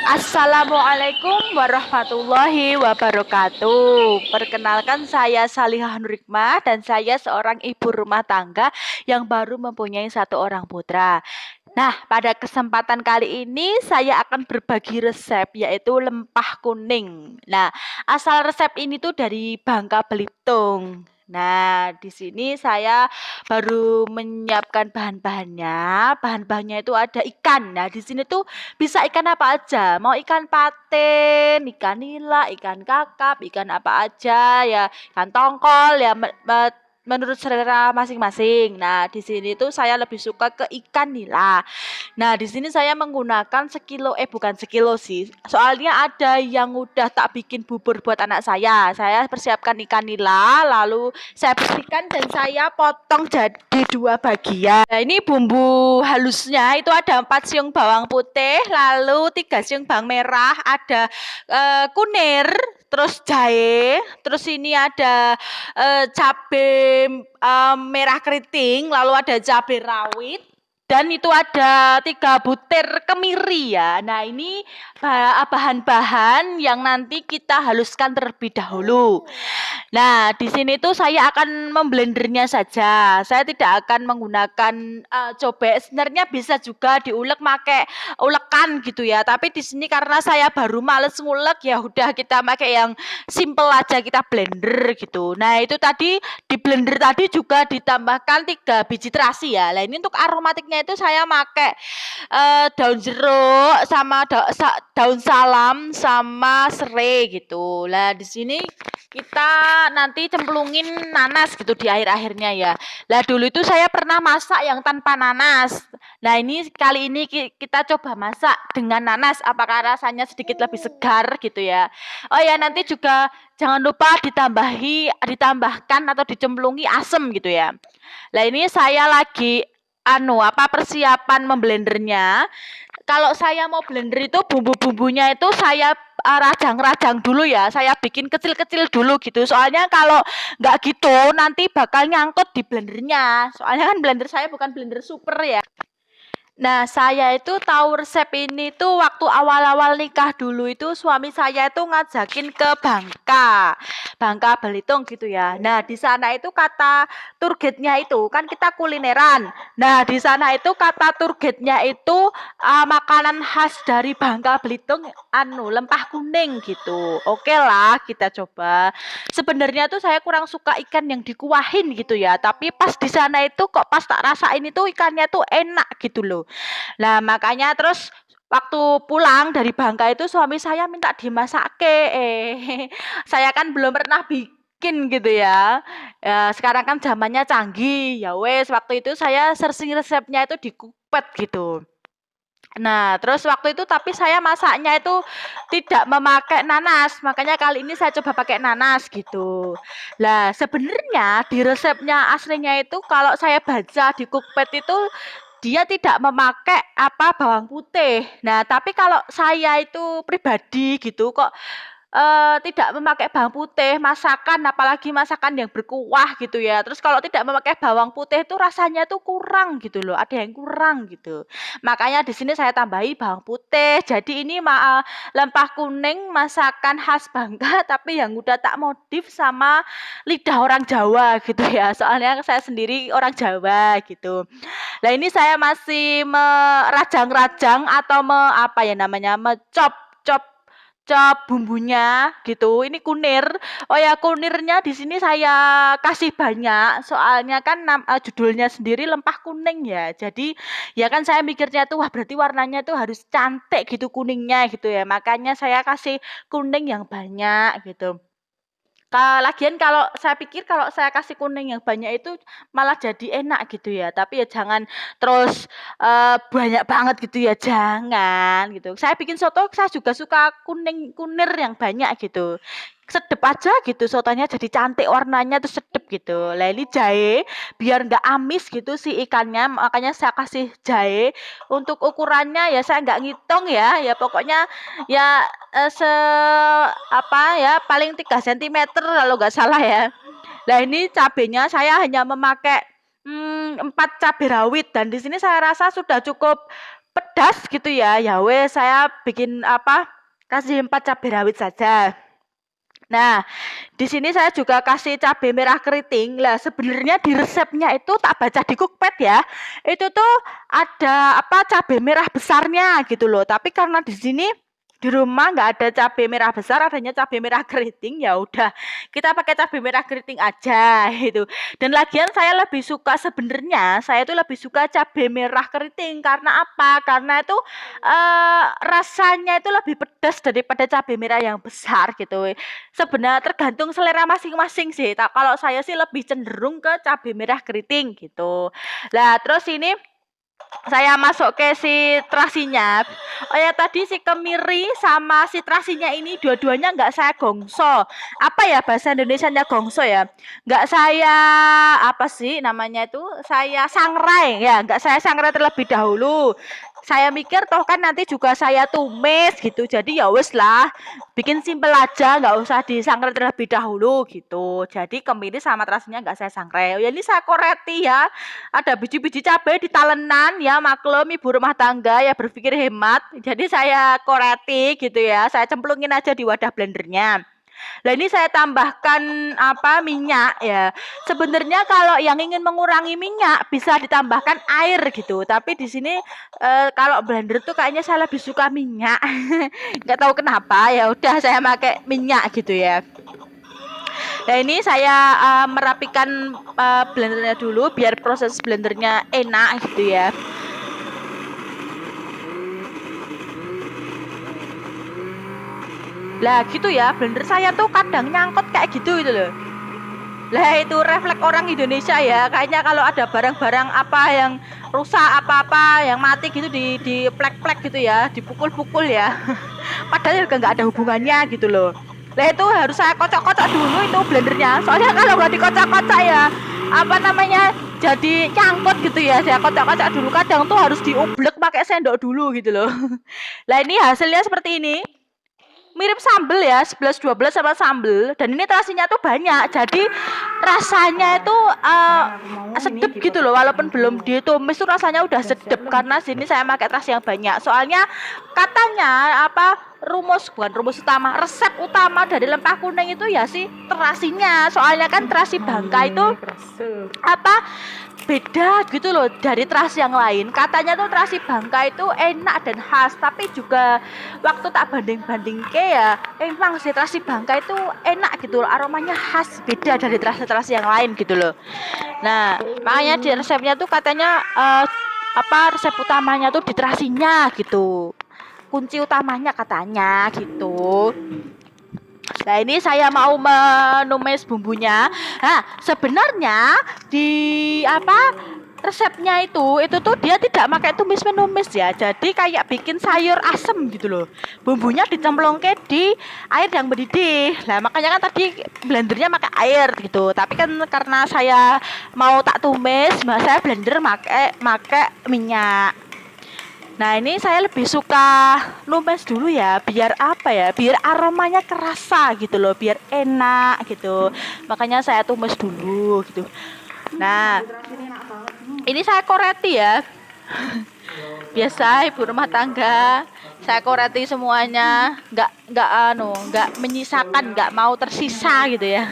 Assalamualaikum warahmatullahi wabarakatuh. Perkenalkan saya Salihah Nurikmah dan saya seorang ibu rumah tangga yang baru mempunyai satu orang putra. Nah, pada kesempatan kali ini saya akan berbagi resep yaitu lempah kuning. Nah, asal resep ini tuh dari Bangka Belitung. Nah, di sini saya baru menyiapkan bahan-bahannya. Bahan-bahannya itu ada ikan. Nah, di sini tuh bisa ikan apa aja. Mau ikan patin, ikan nila, ikan kakap, ikan apa aja ya, ikan tongkol ya menurut selera masing-masing. Nah, di sini tuh saya lebih suka ke ikan nila. Nah, di sini saya menggunakan sekilo, bukan sekilo sih. Soalnya ada yang udah tak bikin bubur buat anak saya. Saya persiapkan ikan nila, lalu saya bersihkan dan saya potong jadi dua bagian. Nah, ini bumbu halusnya itu ada 4 siung bawang putih, lalu 3 siung bawang merah, ada kunir, terus jahe, terus ini ada cabai merah keriting, lalu ada cabai rawit, dan itu ada 3 butir kemiri ya. Nah, ini bahan-bahan yang nanti kita haluskan terlebih dahulu. Nah, di sini tuh saya akan memblendernya saja. Saya tidak akan menggunakan cobek. Sebenarnya bisa juga diulek pakai ulekan gitu ya. Tapi di sini karena saya baru males ngulek, ya udah kita pakai yang simple aja, kita blender gitu. Nah, itu tadi di blender tadi juga ditambahkan 3 biji terasi ya. Nah, ini untuk aromatiknya itu saya pakai daun jeruk sama daun salam sama serai gitu. Lah di sini kita nanti cemplungin nanas gitu di akhir-akhirnya ya. Lah dulu itu saya pernah masak yang tanpa nanas. Nah, ini kali ini kita coba masak dengan nanas, apakah rasanya sedikit lebih segar gitu ya. Oh ya, nanti juga jangan lupa ditambahkan atau dicemplungi asam gitu ya. Lah ini saya lagi persiapan memblendernya. Kalau saya mau blender itu bumbu-bumbunya itu saya rajang-rajang dulu ya. Saya bikin kecil-kecil dulu gitu. Soalnya kalau nggak gitu nanti bakal nyangkut di blendernya. Soalnya kan blender saya bukan blender super ya. Nah, saya itu tahu resep ini tuh waktu awal-awal nikah dulu itu suami saya itu ngajakin ke Bangka Belitung gitu ya. Nah, di sana itu kata tour guide-nya itu kan kita kulineran. Nah, di sana itu kata tour guide-nya itu makanan khas dari Bangka Belitung lempah kuning gitu. Oke lah, kita coba. Sebenarnya tuh saya kurang suka ikan yang dikuahin gitu ya, tapi pas di sana itu kok pas tak rasain itu ikannya tuh enak gitu loh. Nah, makanya terus waktu pulang dari Bangka itu suami saya minta dimasake. Saya kan belum pernah bikin gitu ya. Ya, sekarang kan zamannya canggih. Ya wes, waktu itu saya searching resepnya itu di Cookpad gitu. Nah, terus waktu itu tapi saya masaknya itu tidak memakai nanas, makanya kali ini saya coba pakai nanas gitu. Lah, sebenarnya di resepnya aslinya itu kalau saya baca di Cookpad itu dia tidak memakai bawang putih. Nah, tapi kalau saya itu pribadi gitu kok tidak memakai bawang putih, masakan apalagi masakan yang berkuah gitu ya. Terus kalau tidak memakai bawang putih itu rasanya tuh kurang gitu loh, ada yang kurang gitu. Makanya di sini saya tambahi bawang putih. Jadi ini lempah kuning masakan khas Bangka tapi yang udah tak modif sama lidah orang Jawa gitu ya. Soalnya saya sendiri orang Jawa gitu. Nah, ini saya masih merajang-rajang atau mecop cop cop bumbunya gitu. Ini kunir. Oh ya, kunirnya di sini saya kasih banyak. Soalnya kan judulnya sendiri lempah kuning ya. Jadi ya kan saya mikirnya tuh wah berarti warnanya tuh harus cantik gitu kuningnya gitu ya. Makanya saya kasih kuning yang banyak gitu. Lagian kalau saya pikir kalau saya kasih kuning yang banyak itu malah jadi enak gitu ya. Tapi ya jangan terus banyak banget gitu ya, jangan gitu. Saya bikin soto saya juga suka kunir yang banyak gitu. Sedep aja gitu sotonya jadi cantik warnanya tuh sedep gitu. Lah ini jahe biar nggak amis gitu si ikannya, makanya saya kasih jahe. Untuk ukurannya ya saya nggak ngitung ya. Ya pokoknya ya paling 3 sentimeter kalau nggak salah ya. Nah, ini cabenya saya hanya memakai 4 cabai rawit dan di sini saya rasa sudah cukup pedas gitu ya. Ya wes saya bikin apa? Kasih 4 cabai rawit saja. Nah, di sini saya juga kasih cabai merah keriting. Lah, sebenarnya di resepnya itu tak baca di Cookpad ya. Itu tuh ada apa cabai merah besarnya gitu loh. Tapi karena di sini di rumah nggak ada cabai merah besar, adanya cabai merah keriting, ya udah kita pakai cabai merah keriting aja gitu. Dan lagian saya lebih suka sebenarnya saya tuh lebih suka cabai merah keriting karena apa? Karena itu rasanya itu lebih pedas daripada cabai merah yang besar gitu. Sebenarnya tergantung selera masing-masing sih. Kalau saya sih lebih cenderung ke cabai merah keriting gitu. Lah terus ini saya masuk ke si terasinya. Oh ya tadi si kemiri sama si terasinya ini dua-duanya nggak saya gongso. Apa ya bahasa Indonesianya gongso ya? Nggak saya apa sih namanya itu? Saya sangrai ya, nggak saya sangrai terlebih dahulu. Saya mikir toh kan nanti juga saya tumis gitu. Jadi ya wes lah, bikin simpel aja, nggak usah disangrai terlebih dahulu gitu. Jadi kemiri sama terasinya nggak saya sangrai. Ya ini saya koreti ya. Ada biji-biji cabai di talenan ya, maklum ibu rumah tangga ya berpikir hemat. Jadi saya koreti gitu ya. Saya cemplungin aja di wadah blendernya. Nah ini saya tambahkan apa minyak ya. Sebenarnya kalau yang ingin mengurangi minyak bisa ditambahkan air gitu. Tapi di sini kalau blender tuh kayaknya saya lebih suka minyak. Nggak tahu kenapa ya. Udah saya pakai minyak gitu ya. Nah ini saya merapikan blendernya dulu biar proses blendernya enak gitu ya. Lah gitu ya, blender saya tuh kadang nyangkut kayak gitu loh. Lah itu refleks orang Indonesia ya. Kayaknya kalau ada barang-barang apa yang rusak apa-apa yang mati gitu di plek-plek gitu ya, dipukul-pukul ya. Padahal juga nggak ada hubungannya gitu loh. Lah itu harus saya kocok-kocok dulu itu blendernya. Soalnya kalau nggak dikocok-kocok ya apa namanya jadi nyangkut gitu ya. Saya kocok-kocok dulu. Kadang tuh harus diublek pakai sendok dulu gitu loh. Lah ini hasilnya seperti ini. Mirip sambel ya, 11-12 sama sambel. Dan ini terasinya tuh banyak. Jadi rasanya itu sedep gitu loh. Walaupun belum ditumis tuh rasanya udah sedep karena sini saya pakai terasi yang banyak. Soalnya katanya apa bukan rumus utama, resep utama dari lempah kuning itu ya sih terasinya. Soalnya kan terasi Bangka itu apa beda gitu loh dari terasi yang lain. Katanya tuh terasi Bangka itu enak dan khas, tapi juga waktu tak banding-banding ke ya emang sih terasi Bangka itu enak gitu loh, aromanya khas beda dari terasi-terasi yang lain gitu loh. Nah makanya di resepnya tuh katanya apa resep utamanya tuh di terasinya gitu, kunci utamanya katanya gitu. Nah ini saya mau menumis bumbunya. Nah sebenarnya di apa resepnya itu tuh dia tidak pakai tumis menumis ya. Jadi kayak bikin sayur asem gitu loh. Bumbunya dicemplungke di air yang mendidih. Nah makanya kan tadi blendernya pakai air gitu. Tapi kan karena saya mau tak tumis, saya blender pakai minyak. Nah ini saya lebih suka numis dulu ya, biar apa ya, biar aromanya kerasa gitu loh, biar enak gitu. Makanya saya tumis dulu gitu. Nah ini saya koreti ya, biasa ibu rumah tangga. Saya koreti semuanya, nggak menyisakan, nggak mau tersisa gitu ya.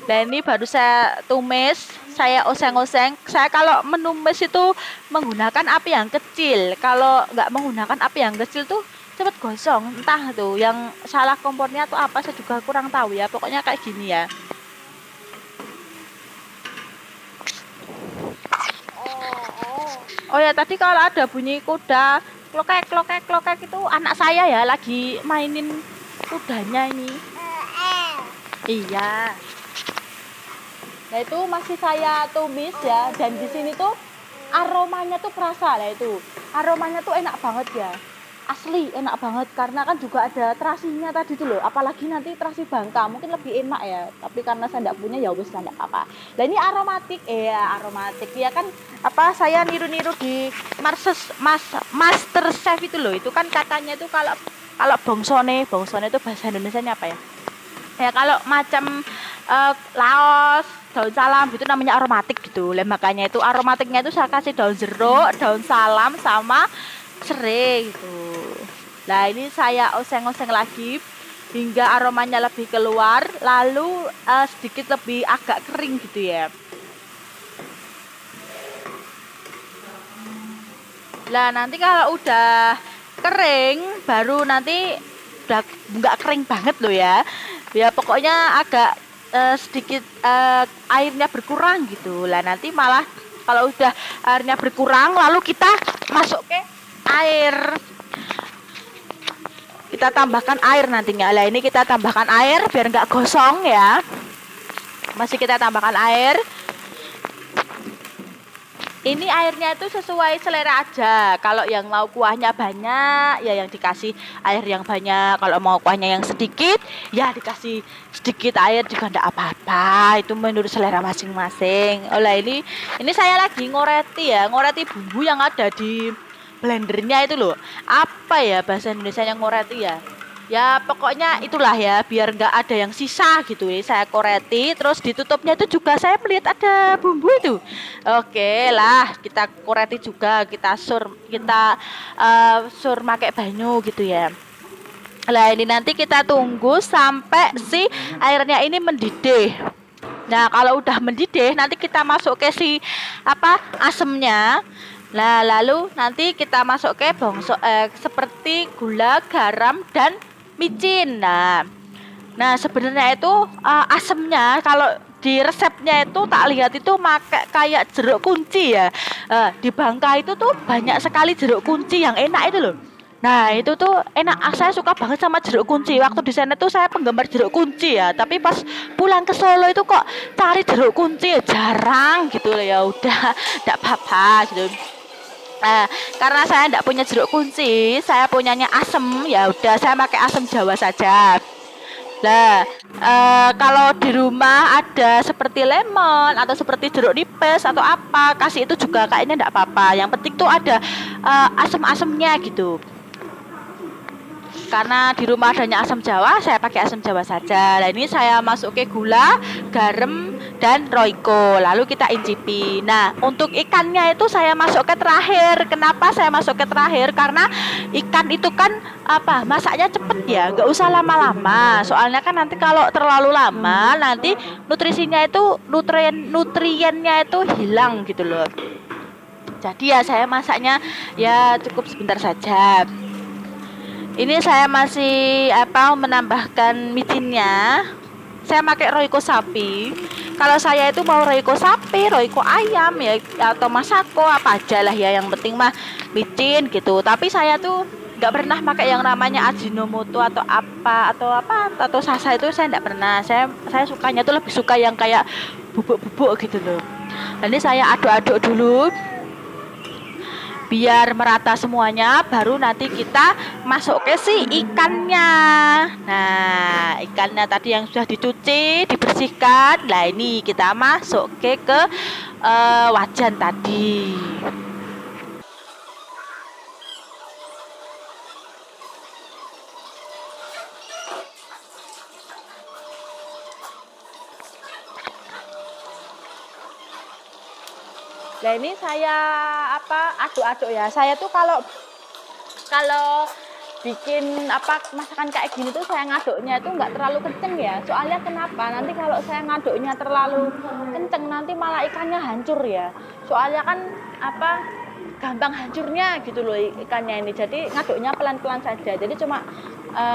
Dan ini baru saya tumis, saya oseng-oseng. Saya kalau menumis itu menggunakan api yang kecil. Kalau nggak menggunakan api yang kecil tuh cepet gosong. Entah tuh yang salah kompornya tuh apa, saya juga kurang tahu ya. Pokoknya kayak gini ya. Oh ya tadi kalau ada bunyi kuda klokek klokek klokek itu anak saya ya lagi mainin kudanya ini. Iya. Nah itu masih saya tumis ya, dan di sini tuh aromanya tuh kerasa lah itu. Aromanya tuh enak banget ya. Asli enak banget karena kan juga ada terasinya tadi tuh loh. Apalagi nanti terasi Bangka mungkin lebih enak ya. Tapi karena saya enggak punya ya wis enggak apa-apa. Nah ini aromatik aromatik ya kan apa saya niru-niru di Master Chef itu loh. Itu kan katanya itu kalau bongsone itu bahasa Indonesianya apa ya? Ya kalau macam laos, daun salam itu namanya aromatik gitu. Makanya itu aromatiknya itu saya kasih daun jeruk, daun salam sama serai gitu. Nah, ini saya oseng-oseng lagi hingga aromanya lebih keluar, lalu sedikit lebih agak kering gitu ya. Nah, nanti kalau udah kering, baru nanti udah nggak kering banget loh ya. Ya pokoknya agak sedikit airnya berkurang gitu. Lah nanti malah kalau udah airnya berkurang, lalu kita masuk ke air. Kita tambahkan air nantinya. Lah ini kita tambahkan air biar nggak gosong ya. Masih kita tambahkan air. Ini airnya itu sesuai selera aja. Kalau yang mau kuahnya banyak, ya yang dikasih air yang banyak. Kalau mau kuahnya yang sedikit, ya dikasih sedikit air juga enggak apa-apa. Itu menurut selera masing-masing. Oleh ini saya lagi ngoreti bumbu yang ada di blendernya itu loh. Apa ya bahasa Indonesianya ngoreti ya? Ya pokoknya itulah ya, biar nggak ada yang sisa gitu ya. Saya koreti, terus ditutupnya itu juga saya melihat ada bumbu itu. Oke lah, kita koreti juga, kita sur pakai banyu gitu ya. Lah ini nanti kita tunggu sampai si airnya ini mendidih. Nah kalau udah mendidih, nanti kita masuk ke si asemnya. Nah lalu nanti kita masuk ke seperti gula, garam, dan micin. Nah sebenarnya itu asemnya kalau di resepnya itu tak lihat itu pakai kayak jeruk kunci ya. Di Bangka itu tuh banyak sekali jeruk kunci yang enak itu loh. Nah itu tuh enak, saya suka banget sama jeruk kunci. Waktu di sana tuh saya penggemar jeruk kunci ya. Tapi pas pulang ke Solo itu kok cari jeruk kunci ya jarang gitu loh. Ya udah, enggak apa-apa gitu. Karena saya tidak punya jeruk kunci, saya punyanya asem, ya udah saya pakai asem Jawa saja. Lah, kalau di rumah ada seperti lemon atau seperti jeruk nipis atau apa, kasih itu juga kayaknya tidak apa-apa. Yang penting tuh ada asem-asemnya gitu. Karena di rumah adanya asam Jawa, saya pakai asam Jawa saja. Nah ini saya masuk ke gula, garam, dan roiko. Lalu kita incipi. Nah untuk ikannya itu saya masuk ke terakhir. Kenapa saya masuk ke terakhir? Karena ikan itu kan masaknya cepet ya, nggak usah lama-lama. Soalnya kan nanti kalau terlalu lama, nanti nutrisinya itu nutriennya itu hilang gitu loh. Jadi ya saya masaknya ya cukup sebentar saja. Ini saya masih menambahkan micinnya. Saya pakai roiko sapi. Kalau saya itu mau roiko sapi, roiko ayam ya atau masako apa aja lah ya. Yang penting mah micin gitu. Tapi saya tuh nggak pernah pakai yang namanya Ajinomoto atau atau sasa itu saya nggak pernah. Saya sukanya tuh lebih suka yang kayak bubuk-bubuk gitu loh. Nanti saya aduk-aduk dulu biar merata semuanya, baru nanti kita masuk ke si ikannya. Nah ikannya tadi yang sudah dicuci, dibersihkan. Nah ini kita masuk ke wajan tadi. Nah ini saya aduk-aduk ya. Saya tuh kalau bikin masakan kayak gini tuh saya ngaduknya itu nggak terlalu kenceng ya. Soalnya kenapa? Nanti kalau saya ngaduknya terlalu kenceng nanti malah ikannya hancur ya. Soalnya kan gampang hancurnya gitu loh ikannya ini. Jadi ngaduknya pelan-pelan saja. Jadi cuma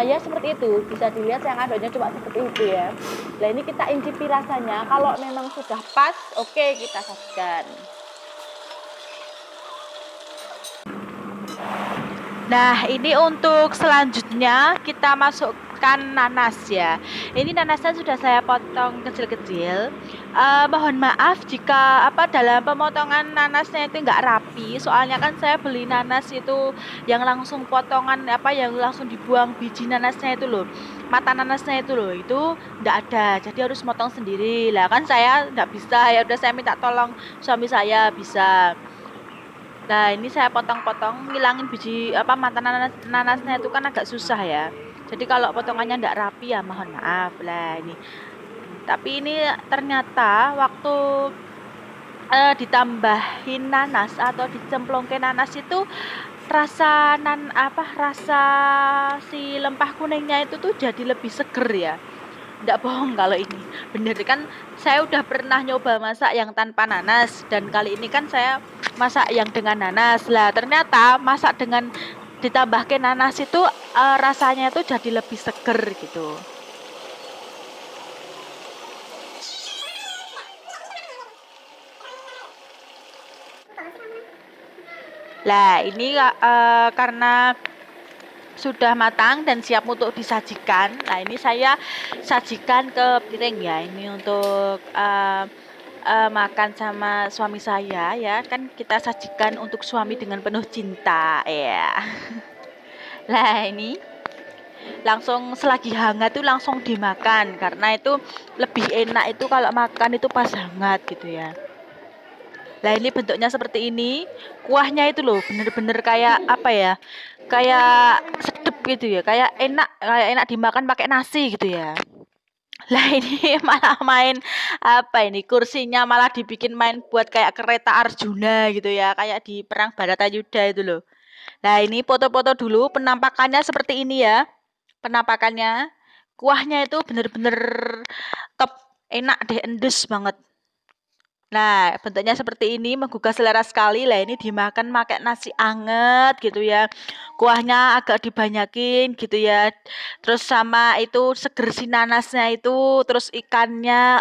ya seperti itu. Bisa dilihat saya ngaduknya cuma seperti itu ya. Nah ini kita incipi rasanya. Kalau memang sudah pas, oke kita sajikan. Nah ini untuk selanjutnya kita masukkan nanas ya. Ini nanasnya sudah saya potong kecil-kecil. Mohon maaf jika dalam pemotongan nanasnya itu nggak rapi. Soalnya kan saya beli nanas itu yang langsung potongan yang langsung dibuang biji nanasnya itu loh. Mata nanasnya itu loh, itu nggak ada. Jadi harus motong sendiri. Lah kan saya nggak bisa. Ya udah saya minta tolong suami saya bisa. Nah ini saya potong-potong, ngilangin biji mata nanasnya itu kan agak susah ya. Jadi kalau potongannya tidak rapi ya mohon maaf lah ini. Tapi ini ternyata waktu ditambahin nanas atau dicemplongin nanas itu rasa si lempah kuningnya itu tuh jadi lebih seger ya. Nggak bohong kalau ini bener kan, saya udah pernah nyoba masak yang tanpa nanas, dan kali ini kan saya masak yang dengan nanas lah. Ternyata masak dengan ditambahkan nanas itu rasanya itu jadi lebih seger gitu. Lah ini karena sudah matang dan siap untuk disajikan. Nah ini saya sajikan ke piring ya. Ini untuk makan sama suami saya ya. Kan kita sajikan untuk suami dengan penuh cinta ya. Lah ini langsung selagi hangat tuh langsung dimakan, karena itu lebih enak itu kalau makan itu pas hangat gitu ya. Lah ini bentuknya seperti ini. Kuahnya itu loh bener-bener kayak apa ya? Kayak sedep gitu ya, kayak enak dimakan pakai nasi gitu ya. Lah ini malah main apa ini, kursinya malah dibikin main buat kayak kereta Arjuna gitu ya, kayak di perang Baratayuda itu loh. Nah ini foto-foto dulu penampakannya seperti ini ya. Penampakannya, kuahnya itu bener-bener top, enak deh, endes banget. Nah, bentuknya seperti ini, menggugah selera sekali. Lah ini dimakan pakai nasi anget gitu ya. Kuahnya agak dibanyakin gitu ya. Terus sama itu seger si nanasnya itu, terus ikannya,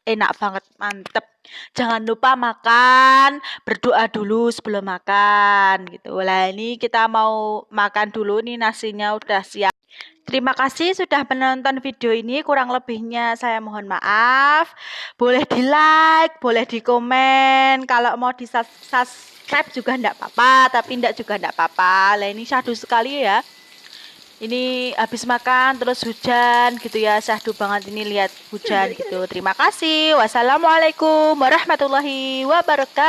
enak banget, mantep. Jangan lupa makan, berdoa dulu sebelum makan gitu. Lah ini kita mau makan dulu nih, nasinya udah siap. Terima kasih sudah menonton video ini, kurang lebihnya saya mohon maaf. Boleh di-like, boleh di-komen, kalau mau di-subscribe juga enggak apa-apa, tapi enggak juga enggak apa-apa. Lah ini syahdu sekali ya. Ini habis makan terus hujan gitu ya, syahdu banget ini lihat hujan gitu. Terima kasih. Wassalamualaikum warahmatullahi wabarakatuh.